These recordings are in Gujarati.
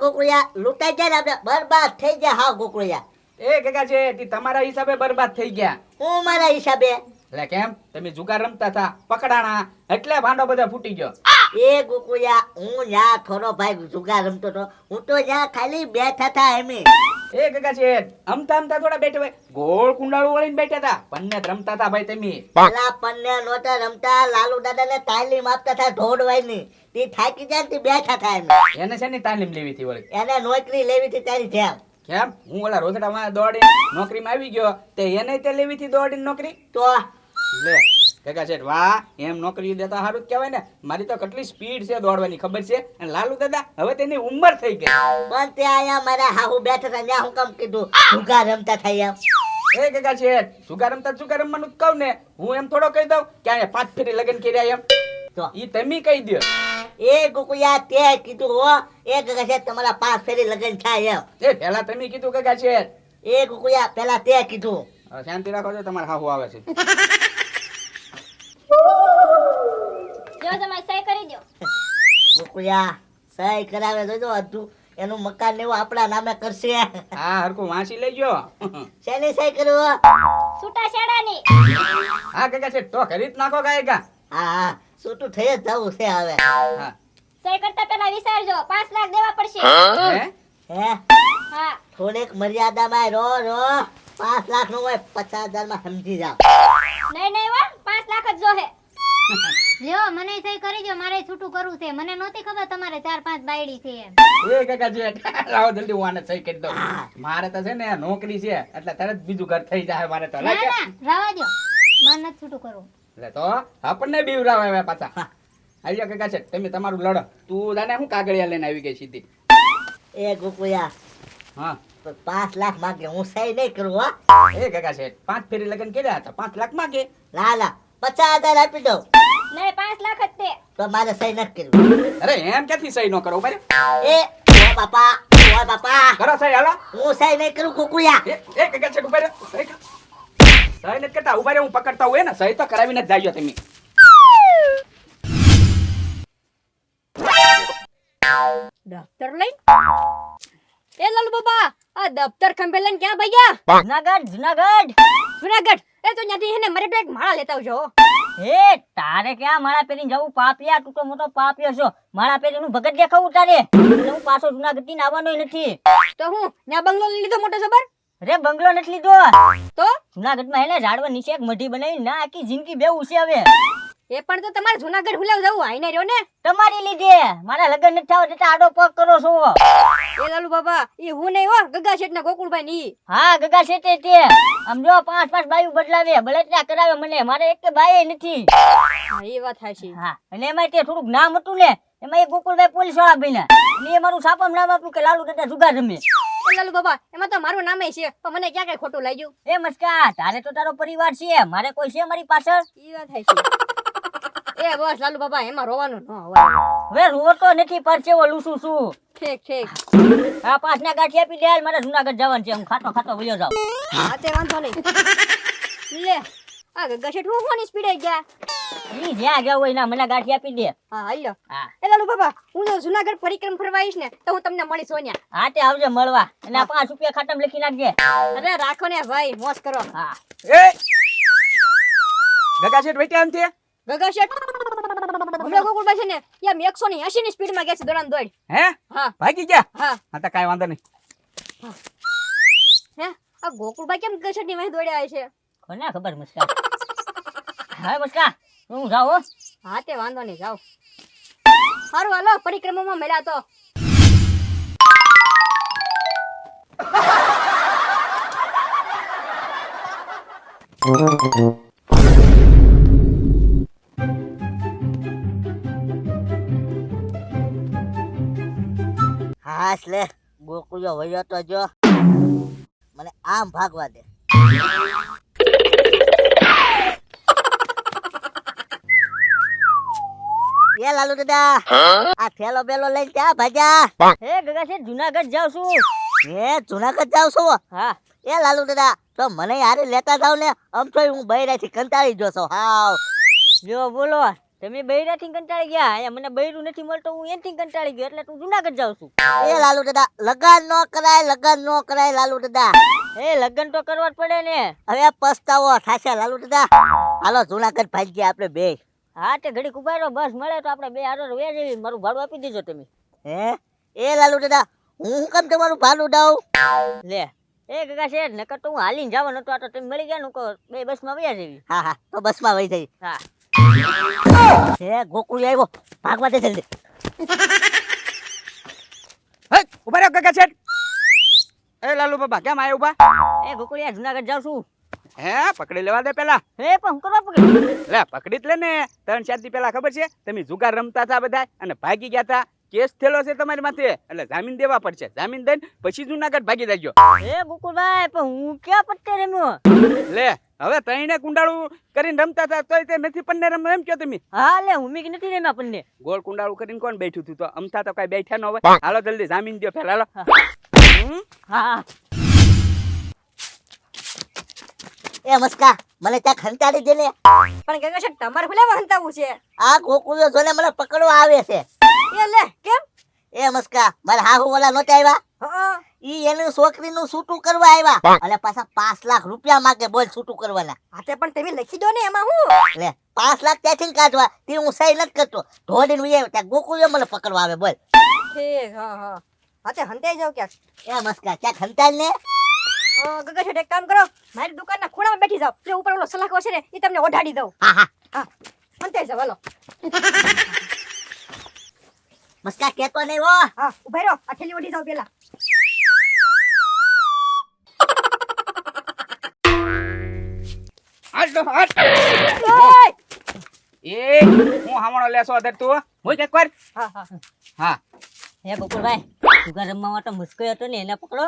ગોકુળિયા લૂંટાઈ જાય ને આપણે બરબાદ થઈ જાય હાવ ગોકુળિયા. એ કાકા છે તમારા હિસાબે બરબાદ થઈ ગયા. હું મારા હિસાબે એટલે કેમ તમે જુગાર રમતા હતા પકડાણા એટલે ભાંડો બધા ફૂટી ગયો. એ ગોકુળિયા હું ન્યા થોડો ભાઈ જુગાર રમતો તો હું તો ન્યા ખાલી બેઠા હતા એમે. એ કાકા છે અમથા અમથા થોડા બેઠા ભાઈ ગોળ કુંડાળું વળીને બેઠા હતા પન્ને રમતા હતા ભાઈ તમે. પેલા પન્ને નોતા રમતા લાલુ દાદાને તાલીમ આપતા હતા ઢોળવાની. તે થાકી જાય ને તે બેઠા હતા એમે. એને છે ને તાલીમ લેવી હતી વળી. એને નોકરી લેવી હતી તારી જેમ. કેમ હું ઓલા રોજડામાં દોડીને નોકરીમાં આવી ગયો તે એને તે લેવી હતી દોડીને નોકરી. તો લે કાકા શેઠ વાહ એમ નોકરી દેતા સારું જ કહેવાય ને. મારી તો કેટલી સ્પીડ છે દોડવાની ખબર છે. અને લાલુ દાદા હવે તેની ઉંમર થઈ ગઈ. પણ ત્યાં અહીંયા મારા હાહુ બેઠા હતા ત્યાં હું કામ કીધું જુગાર રમતા થાય એમ. એ કાકા શેઠ જુગાર રમતા જુગાર રમવાનું જ કહું ને હું એમ થોડો કહી દઉં કે અહીંયા 5 ફેરી લગ્ન કર્યા એમ. તો ઈ તમે કહી દો. એ ગોકુળિયા તે કીધું હો એ ગગા છે તમારા 5 ફેરી લગ્ન થાય એમ. એ પહેલા તમે કીધું કાકા શેઠ. એ ગોકુળિયા પેલા તે કીધું. હવે શાંતિ રાખો છો તમારે હાહુ આવે છે. જો તમે સહી કરી દો. ગોકુળિયા સહી કરાવે જોજો અધું એનું મકાન ને એવું આપણા નામે કરશે. હા હરકું વાંચી લેજો. શેની સહી કરું? છૂટા છેડાની. હા કાકા શેઠ તો કરી જ નાખો કાકા. હા હા છૂટું થઈ જ જવું છે હવે. હા સહી કરતા પહેલા વિચારજો 5 લાખ દેવા પડશે. હે હે હા થોડીક મર્યાદામાં રો 5 લાખ નું હોય 50,000 માં સમજી જાવ. નહીં નહીં વા 5 લાખ જ જોહે. લ્યો મને સહી કરી દો મારે છૂટું કરવું છે મને નહોતી ખબર તમારે 4-5 બાયડી છે એમ. એ કાકા શેઠ લાવો જલ્દી હું આને સહી કરી દઉં. મારે તો છે ને નોકરી છે એટલે તરત બીજું ઘર થઈ જાય મારે તો. ના લાગે ના રવા દો મારે નથી છૂટું કરવું. એટલે તો આપણને બીવરાવે હવે પાછા. આવ્યો કાકા છે તમે તમારું લડો. તું જાને હું કાગળિયા લઈને આવી ગઈ સીધી. એ ગોકુળિયા હા 5 લાખ માંગે હું સહી નહીં કરું હો. એ કાકા છે 5 ફેરી લગ્ન કર્યા હતા 5 લાખ માંગે. ના ના 50,000 આપી દઉં નહીં 5 લાખ જ તે. તો મારે સહી નથી કરવી. અરે એમ ક્યાંથી સહી ન કરો ભાઈ. એ ઓ બાપા ઓ બાપા કરો સહી હાલો. હું સહી નહીં કરું ગોકુળિયા. એ કાકા છે ઉભા રહો. સહી કર. સહી નથી કરતા ઉભા રહો હું પકડતા હોય ને સહી તો કરાવીને જ જાજો તમે. દફતર લઈ એ લાલુ બાબા આ દફતર ખંભે લઈને ક્યાં ભાગ્યા? જુનાગઢ એ તો ત્યાંથી હેને મારે તો એક માળા લેતા આવજો. એ તારે ક્યાં માળા પહેરીને જવું પાપિયા તું તો મોટો પાપિયો છો. માળા પહેરીને ભગત દેખાવું તારે એટલે હું પાછો જુનાગઢ થી આવવાનો નથી. તો હું ત્યાં બંગલો લઈ લીધો મોટો જબર. રે બંગલો નથી લીધો તો જુનાગઢ માં એને ઝાડવા નીચે એક મઢી બનાવી ના આખી જિંદગી બેવું છે હવે. એ પણ તો તમારે જુનાગઢ હુલાવ જવું આઈને રહ્યો ને. તમારી લીધે મારા લગ્ન નથી થવા દેતા આડો પગ કરો છો. એ લાલુ બાબા ઈ હું નહીં હો ગગા શેઠ ના ગોકુળભાઈ ની. હા ગગા શેઠે તે આમ જો 5-5 બાયું બદલાવે બળતરા કરાવે મને મારે એક બાય નથી. હા એ વાત હાચી. હા અને એમાં તે થોડુંક નામ હતું ને એમાં એ ગોકુળભાઈ પોલીસ વાળા બન્યા અને એ મારું સાપમ નામ આપ્યું કે લાલુ દાદા જુગાર રમે. એ લાલુ બાબા એમાં તો મારું નામે છે પણ મને ક્યાં કઈ ખોટું લાગ્યું. એ મસ્કા તારે તો તારો પરિવાર છે મારે કોઈ છે મારી પાછળ. ઈ વાત હાચી. એ બસ લાલુ બાબા એમાં રોવાનું ન હોય. હવે રોતો નથી પરસે ઓલું શું ઠીક ઠીક. આ 5 ના ગાંઠી આપી દે મારે જુનાગઢ જવાનું છે હું ખાતો વયો જાઉં. હા તે વાંધો નહીં. લે આ ગગા શેઠ હું કોની સ્પીડે ગયા. ઈ જ્યાં ગયા હોય ના મને ગાંઠી આપી દે. હા હાલ્યો. હા એ લાલુ બાબા હું જો જુનાગઢ પરિક્રમ ફરવા આવીશ ને તો હું તમને મળી સોન્યા. હા તે આવજે મળવા અને આ 5 રૂપિયા ખાતામાં લખી નાખજે. અરે રાખો ને ભાઈ મોજ કરો. હા એ ગગા શેઠ વેટ્યા એમ છે. ગગા શેઠ હમણાં ગોકુળભાઈ છે ને એમ 180 ની સ્પીડ માં ગયા છે દોડાન દોડ. હે હા ભાગી ગયા. હા હા તો કાંઈ વાંધો નહીં. હે આ ગોકુળભાઈ કેમ ગગા શેઠ ની વાહે દોડ્યા આવે છે. કોને ખબર મસ્કા. હા મસ્કા હું જાઉં હો. હા તે વાંધો નહીં જાઓ. સારું હાલો પરિક્રમામાં મળ્યા તો. હાસ લે ગોકુળિયો વયો તો જો મને આમ ભાગવા દે. એ લાલુ દાદા આ થેલો બેલો લઈને ક્યાં ભાગ્યા? એ ગગા શેઠ જુનાગઢ જાઉં છું. એ જુનાગઢ જાવ છો? હા એ લાલુ દાદા તો મને યાર લેતા જાવ ને આમ તો હું બૈરાથી કંટાળી ગયો છું હાવ. જો બોલો તમે બૈરાથી કંટાળી ગયા અહીંયા મને બૈરું નથી મળતો હું એનથી કંટાળી ગયો એટલે તું જુનાગઢ જાઉં છું એ લાલુ દાદા લગન નો કરાય લાલુ દાદા. એ લગ્ન તો કરવા જ પડે ને હવે પસ્તાવો થશે લાલુ દાદા. હાલો જુનાગઢ ભાઈ ગયા આપણે બે. હા તે ઘડીક ઉભા રહો બસ મળે તો આપણે બે હારો વે જેવી મારું ભાડું આપી દેજો તમે હે એ લાલુ દાદા હું કેમ તમારું ભાડું દઉં? લે એ ગગા શેઠ નકર તો હું હાલીને જવાનો હતો આ તો તમે મળી ગયા ને કહો બે બસમાં વયા જેવી હા હા તો બસમાં વહી જઈ. હા હે ગોકુળ આવ્યો ભાગવા દે જલ્દી. હે ઉભા રહ્યો કાકા શેઠ. એ લાલુ બાબા કેમ આયા ઉભા? એ ગોકુળિયા જુનાગઢ જાઉં છું હે પકડી લેવા દે પેલા. હે પણ હું કરવા પકડી લે પકડી જ લે ને 3-4 દી પેલા ખબર છે તમે જુગાર રમતા હતા બધા અને ભાગી ગયા હતા. કેસ થયેલો છે તમારી માથે એટલે જામીન દેવા પડશે. જામીન દઈને પછી જુનાગઢ ભાગી જાજો. એ ગોકુળભાઈ પણ હું ક્યાં પત્તે રમ્યો લે હવે તઈને કુંડાળું કરીને રમતા હતા તોય તે નથી પન્ને રમ એમ કયો તમે? હા લે હું મીક નથી રમ્યા પન્ને ગોળ કુંડાળું કરીને કોણ બેઠું હતું? તો અમથા તો કઈ બેઠા ન હોય. હાલો જલ્દી જામીન દો પેલા હાલો. હા એ મસ્કા મને ત્યાં ખંતાડી દે ને. પણ ગગા શેઠ તમારે ભલે હંતાવું છે આ ગોકુળિયો જોને મને પકડવા આવે છે. એ લે કેમ એ મસ્કા મારા હાહુ વાલા નહોતા આવ્યા? હા ઈ એની છોકરીનું છૂટું કરવા આવ્યા અને પાછા 5 લાખ રૂપિયા માંગે. બોલ છૂટું કરવાના. હાથે પણ તમે લખી દો ને એમાં હું લે 5 લાખ ત્યાંથી કાઢવા તે હું સહી નથી કરતો. ધોડીને વહી આવ્યો ત્યાં ગોકુળિયો મને પકડવા આવે. બોલ ઠીક હા હાથે હંતાઈ જાવ ક્યાંક એ મસ્કા ક્યાં ખંતાડ ને. ગગા શેઠ એક કામ કરો મારી દુકાનના ખૂણામાં બેઠી જાવ એટલે ઉપર ઓલો સલાખો છે ને એ તમને ઓઢાડી દઉં હા હા હા હંતાઈ જાવ હાલો મસ્કા કેતો નહીં હો. હા ઉભા રહો આ થેલી ઓઢી જાવ પેલા હાલ તો હાલ. ઓય! એ હું હામણો લેસો અધર તું હોય કે કર. હા હા હા હે ગોકુળભાઈ જુગાર રમવા માટે મુશ્કેલ હતો ને એને પકડો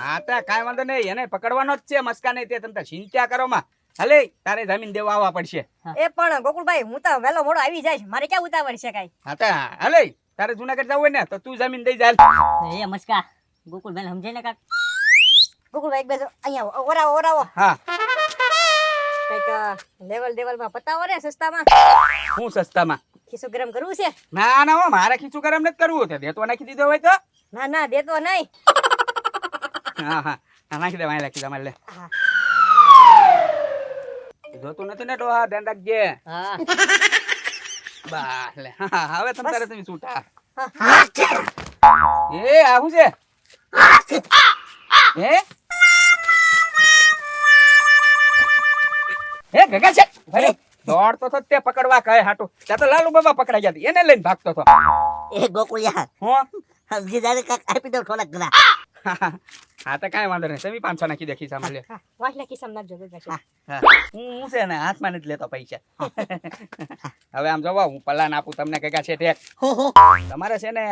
હા તો કાંઈ વાંધો નહીં એને પકડવાનો જ છે મસ્કા નહીં તે તમે ચિંતા કરો માં. હાલે તારે જામીન દેવા આવવા પડશે. એ પણ ગોકુળભાઈ હું તો વહેલો મોડો આવી જાય મારે ક્યાં ઉતાવળ છે કાઈ હા તો હાલે તારે જુનાગઢ જવું હોય ને તો તું જામીન દઈ જા. એ મસ્કા ગોકુળભાઈ સમજે ને કાક ગોકુળભાઈ એક બેસો અહીંયા ઓરાવો હા કઈક લેવલમાં પતાવો ને સસ્તામાં હું સસ્તામાં ખીસું ગરમ કરવું છે ના ના હો મારે ખીચું ગરમ નથી કરવું તે દેતો નાખી દીધો હોય તો ના દેતો નહીં હા હા નાખી દે વાય નાખી દે મારે લે. હા. જોતું નથી ને ડોહા ધ્યાન રાખજે. હા બા લે હા હવે તમ તારે તમે છૂટા. હા. એ આ શું છે? હે ગગા છે ભલે દોડતો તો તે પકડવા કહે હાટું ત્યાં તો લાલુ બાબા પકડાઈ ગયા હતા. એને લઈને ભાગતો હતો. એ ગોકુળિયા હું સમજી જાય કાક આપી દઉં થોડાક ઘણા. હા તો કાંઈ વાંધો નહીં તમે 500 નાખી દે ખિસ્સામાં લે. હા વાટલા ખિસ્સામાં નાખજો ગગા શેઠ. હા હું છે ને હાથમાં નથી લેતો પૈસા. હવે આમ જોવા હું પલાન આપું તમને ગગા છે ઠેક. તમારે છે ને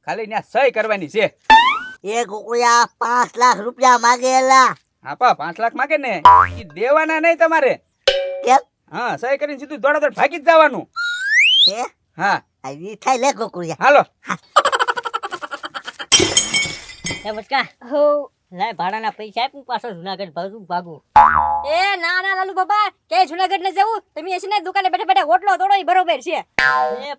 ખાલી ત્યાં સહી કરવાની છે. એ ગોકુળિયા 5 લાખ રૂપિયા માંગેલા. હા પા 5 લાખ માંગે ને ઈ દેવાના નહીં તમારે. કેમ? હા સહી કરીને સીધું દોડાદોડ ભાગી જ જવાનું. હે હા આ ઈ થાય લે ગોકુળિયા. હાલો. હે મસ્કા હો લાય ભાડાના પૈસા આપ હું પાછો જુનાગઢ ભાગું એ ના લાલુ બાબા કે જુનાગઢ ને જવું તમે છે ને દુકાને બેઠા બેઠા ઓટલો તોડો ઈ બરોબર છે એ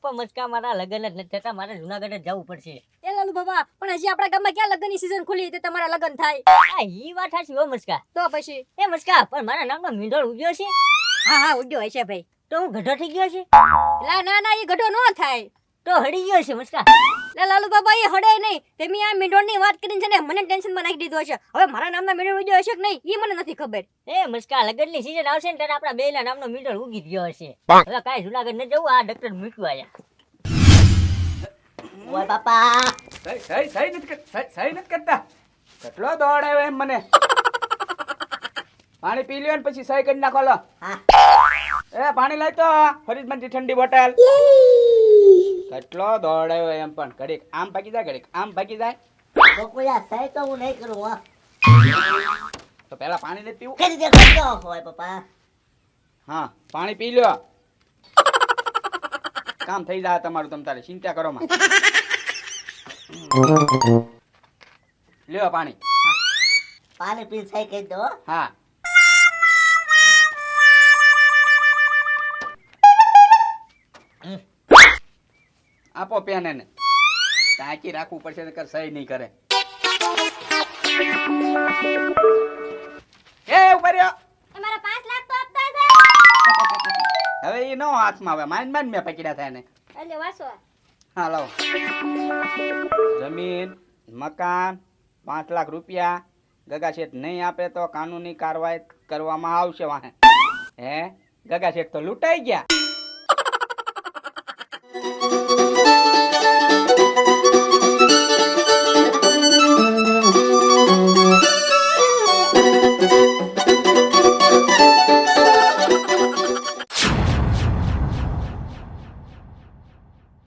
પણ મસ્કા મારા લગ્ન જ નથી થતા મારે જુનાગઢ જ જવું પડશે એ લાલુ બાબા પણ હજી આપણા ગામમાં ક્યાં લગ્નની સીઝન ખુલી તે તમારા લગ્ન થાય આ ઈ વાત સાચી હો મસ્કા તો પછી એ મસ્કા પણ મારા નામનો મીંડોળ ઉગ્યો છે હા ઉડ્યો હશે ભાઈ તો હું ગઢો થઈ ગયો છે ના એ ગઢો નો થાય તો હડી ગયો છે મસ્કા લે લાલુ બાબા એ હડે નહીં તમે આ મીંડોળની વાત કરીને છે ને મને ટેન્શનમાં નાખી દીધો છે હવે મારા નામના મીંડોળ ઉડ્યો હશે કે નહીં ઈ મને નથી ખબર એ મસ્કા લગ્નની સીઝન આવશે ને ત્યારે આપણા બેયના નામનો મીંડોળ ઉગી ગયો હશે હવે કાંઈ જુનાગઢ ન જવું આ ડોક્ટર મૂક્યું આયા ઓય બાપા સહી નથી કરતા. કેટલો દોડાયો એમ મને. પાણી પી લ્યો ને પછી સહી કરી નાખો લો. હા એ પાણી લાય તો ફરીદમાંથી ઠંડી બોટલ. કેટલો દોડાયો એમ પણ ઘડીક આમ ભાગી જાય ઘડીક આમ ભાગી જાય. ગોકુળિયા સહી તો હું નહીં કરું હો. તો પેલા પાણી નથી પીવું. કરી દે ઓય બાપા. હા પાણી પી લ્યો. કામ થઈ જાય તમારું તમ તારે ચિંતા કરો માં. લ્યો પાણી. પાણી પી સહી કહી દો. આપો પેન એને ટાંકી રાખવું પડશે નકર સહી નહીં કરે. એ ઉભા રહ્યો. તમારા 5 લાખ તો આપતા છે. હવે એ નો હાથમાં આવે માઇન માઇન મેં પકડ્યા થાય ને. એટલે વાસો. હા લાવો. જમીન મકાન 5 લાખ રૂપિયા ગગા શેઠ નહીં આપે તો કાનૂની કાર્યવાહી કરવામાં આવશે વાહે. હે ગગા શેઠ તો લૂંટાઈ ગયા.